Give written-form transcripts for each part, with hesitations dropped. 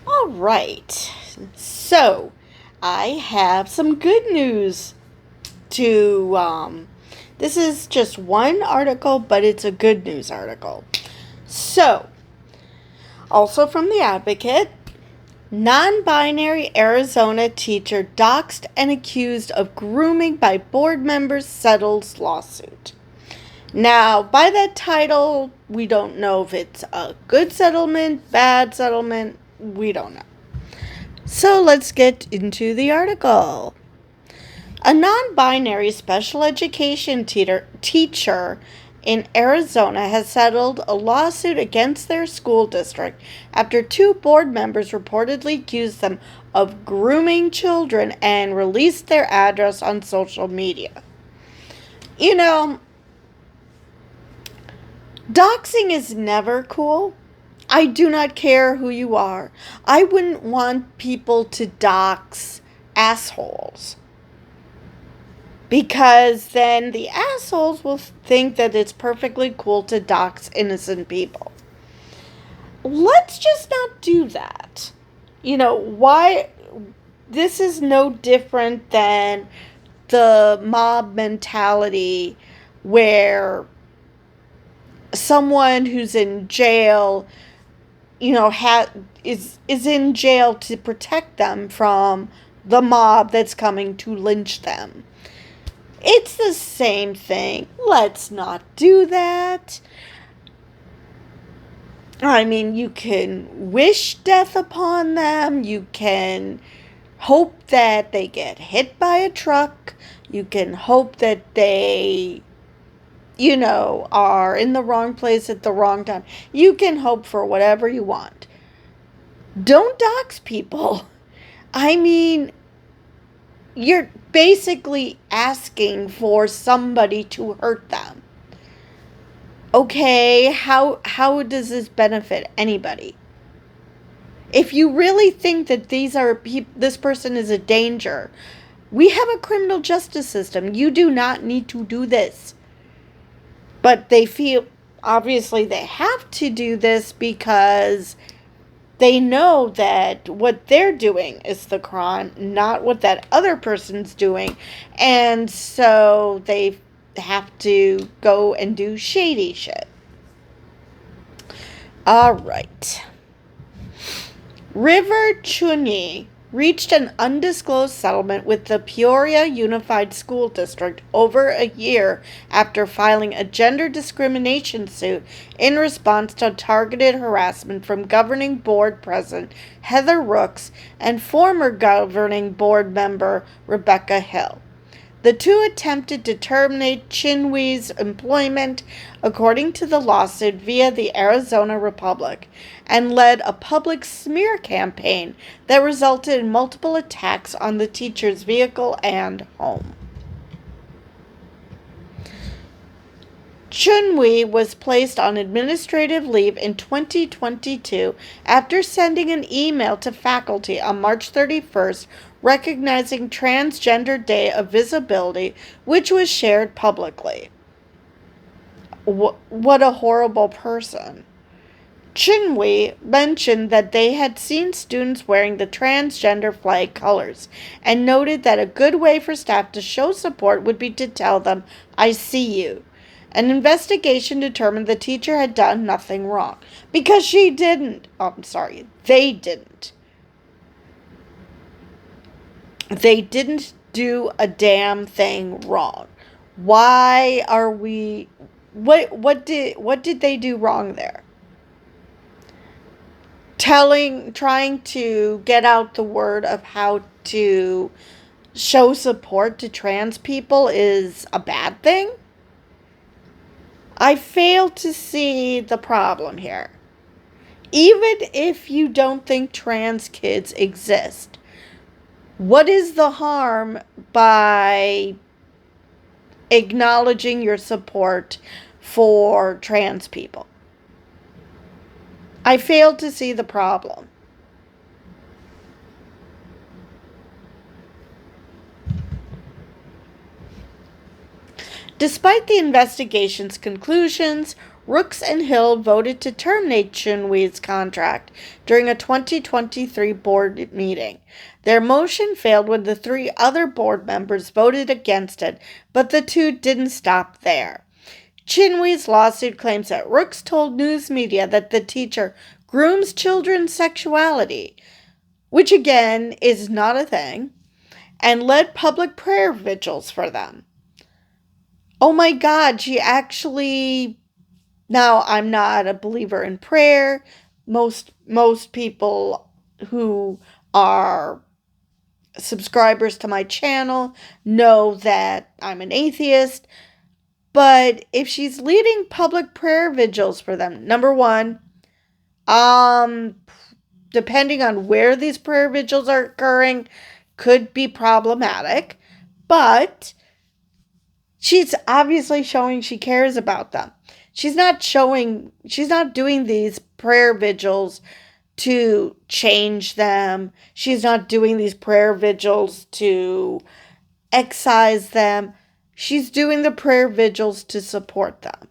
All right. So, I have some good news to this is just one article, but it's a good news article. So, also from the Advocate, non-binary Arizona teacher doxxed and accused of grooming by board members settles lawsuit. Now, by that title, we don't know if it's a good settlement, bad settlement, we don't know. So let's get into the article. A non binary special education teacher in Arizona has settled a lawsuit against their school district after two board members reportedly accused them of grooming children and released their address on social media. You know, doxing is never cool. I do not care who you are. I wouldn't want people to dox assholes, because then the assholes will think that it's perfectly cool to dox innocent people. Let's just not do that. Why? This is no different than the mob mentality where someone who's in jail, is in jail to protect them from the mob that's coming to lynch them. It's the same thing. Let's not do that. I mean, you can wish death upon them. You can hope that they get hit by a truck. You can hope that they, are in the wrong place at the wrong time. You can hope for whatever you want. Don't dox people. I mean, you're basically asking for somebody to hurt them. Okay, how does this benefit anybody? If you really think that this person is a danger, we have a criminal justice system. You do not need to do this. But they feel obviously they have to do this because they know that what they're doing is the crime, not what that other person's doing. And so they have to go and do shady shit. All right. River Chunyi reached an undisclosed settlement with the Peoria Unified School District over a year after filing a gender discrimination suit in response to targeted harassment from governing board president Heather Rooks and former governing board member Rebecca Hill. The two attempted to terminate Chinwee's employment, according to the lawsuit, via the Arizona Republic, and led a public smear campaign that resulted in multiple attacks on the teacher's vehicle and home. Chunwee was placed on administrative leave in 2022 after sending an email to faculty on March 31st recognizing Transgender Day of Visibility, which was shared publicly. What a horrible person. Chinwee mentioned that they had seen students wearing the transgender flag colors and noted that a good way for staff to show support would be to tell them, "I see you." An investigation determined the teacher had done nothing wrong. Because she didn't. They didn't. They didn't do a damn thing wrong. Why are we... What did they do wrong there? Trying to get out the word of how to show support to trans people is a bad thing? I fail to see the problem here. Even if you don't think trans kids exist, what is the harm by acknowledging your support for trans people? I fail to see the problem. Despite the investigation's conclusions, Rooks and Hill voted to terminate Chun-Wee's contract during a 2023 board meeting. Their motion failed when the 3 other board members voted against it, but the 2 didn't stop there. Chun-Wee's lawsuit claims that Rooks told news media that the teacher grooms children's sexuality, which again is not a thing, and led public prayer vigils for them. Oh my God, she actually... Now, I'm not a believer in prayer. Most people who are subscribers to my channel know that I'm an atheist. But if she's leading public prayer vigils for them, number one, depending on where these prayer vigils are occurring, could be problematic. But she's obviously showing she cares about them. She's not doing these prayer vigils to change them. She's not doing these prayer vigils to excise them. She's doing the prayer vigils to support them.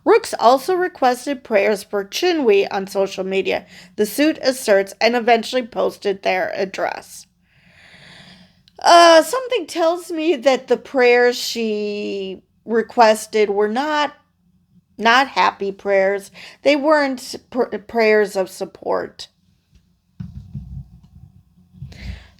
Rooks also requested prayers for Chun-Wee on social media, the suit asserts, and eventually posted their address. Something tells me that the prayers she requested were not happy prayers. They weren't prayers of support.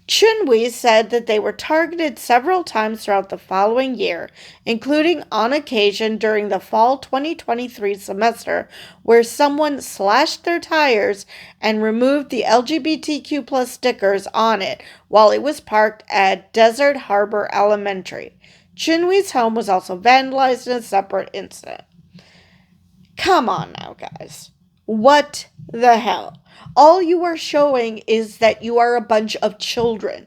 Chun-Wee said that they were targeted several times throughout the following year, including on occasion during the fall 2023 semester, where someone slashed their tires and removed the LGBTQ plus stickers on it while it was parked at Desert Harbor Elementary. Chun-Wee's home was also vandalized in a separate incident. Come on now, guys. What the hell? All you are showing is that you are a bunch of children.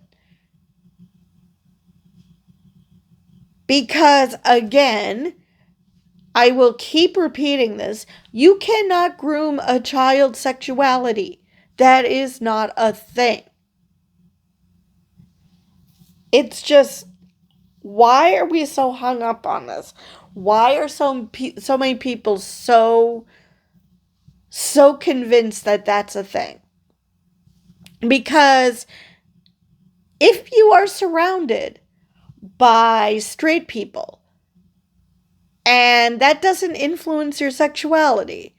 Because, again, I will keep repeating this, you cannot groom a child's sexuality. That is not a thing. It's just, why are we so hung up on this? Why are so many people so convinced that that's a thing? Because if you are surrounded by straight people and that doesn't influence your sexuality,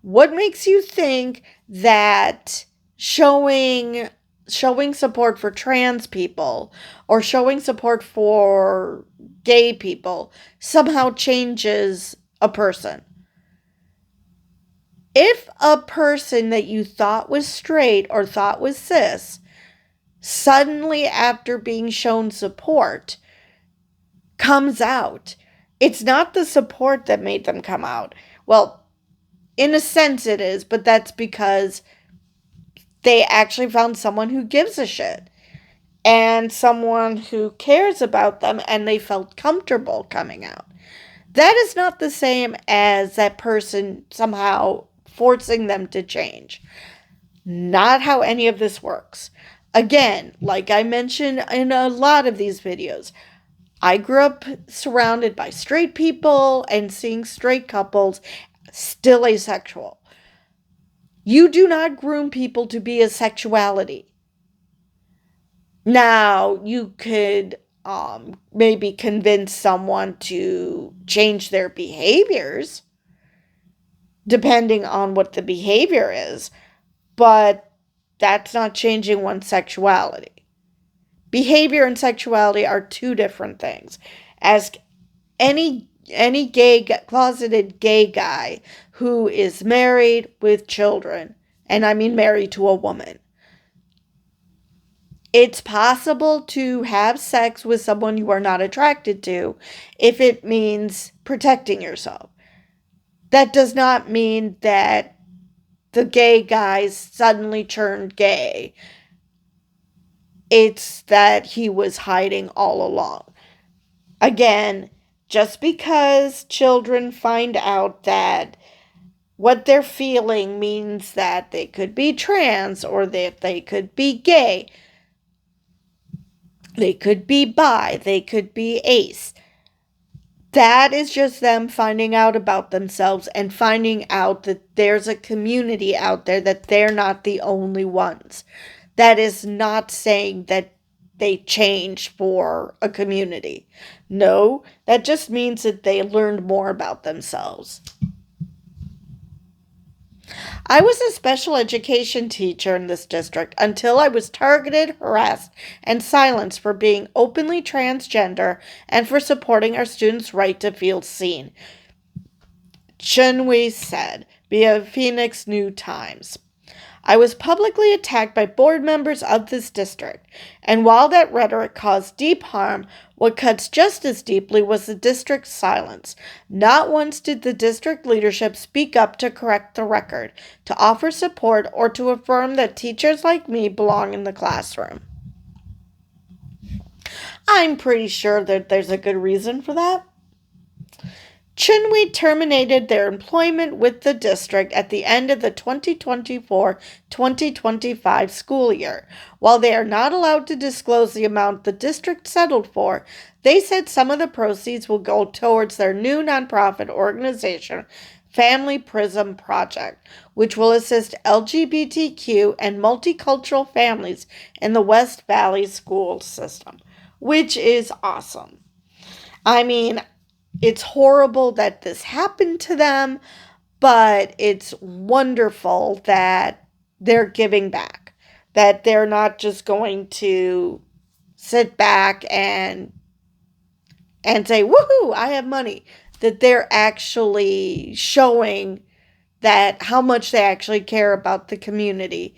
what makes you think that showing support for trans people or showing support for gay people somehow changes a person? If a person that you thought was straight or thought was cis, suddenly after being shown support, comes out, it's not the support that made them come out. Well, in a sense it is, but that's because they actually found someone who gives a shit and someone who cares about them, and they felt comfortable coming out. That is not the same as that person somehow forcing them to change. Not how any of this works. Again, like I mentioned in a lot of these videos, I grew up surrounded by straight people and seeing straight couples still asexual. You do not groom people to be a sexuality. Now, you could maybe convince someone to change their behaviors, depending on what the behavior is, but that's not changing one's sexuality. Behavior and sexuality are two different things. Ask any closeted gay guy who is married with children, and I mean married to a woman. It's possible to have sex with someone you are not attracted to if it means protecting yourself. That does not mean that the gay guys suddenly turned gay. It's that he was hiding all along. Again, just because children find out that what they're feeling means that they could be trans or that they could be gay, they could be bi, they could be ace, That is just them finding out about themselves and finding out that there's a community out there, that they're not the only ones. That is not saying that they change for a community. No, that just means that they learned more about themselves. I was a special education teacher in this district until I was targeted, harassed, and silenced for being openly transgender and for supporting our students' right to feel seen, Chunwei said via Phoenix New Times. I was publicly attacked by board members of this district, and while that rhetoric caused deep harm, what cuts just as deeply was the district's silence. Not once did the district leadership speak up to correct the record, to offer support, or to affirm that teachers like me belong in the classroom. I'm pretty sure that there's a good reason for that. Chinwe terminated their employment with the district at the end of the 2024-2025 school year. While they are not allowed to disclose the amount the district settled for, they said some of the proceeds will go towards their new nonprofit organization, Family Prism Project, which will assist LGBTQ and multicultural families in the West Valley school system, which is awesome. I mean, it's horrible that this happened to them, but it's wonderful that they're giving back, that they're not just going to sit back and say, woohoo, I have money, that they're actually showing that how much they actually care about the community,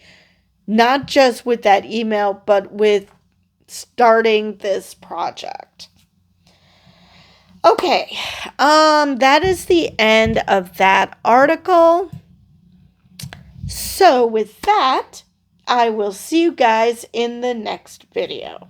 not just with that email, but with starting this project. Okay, that is the end of that article. So with that, I will see you guys in the next video.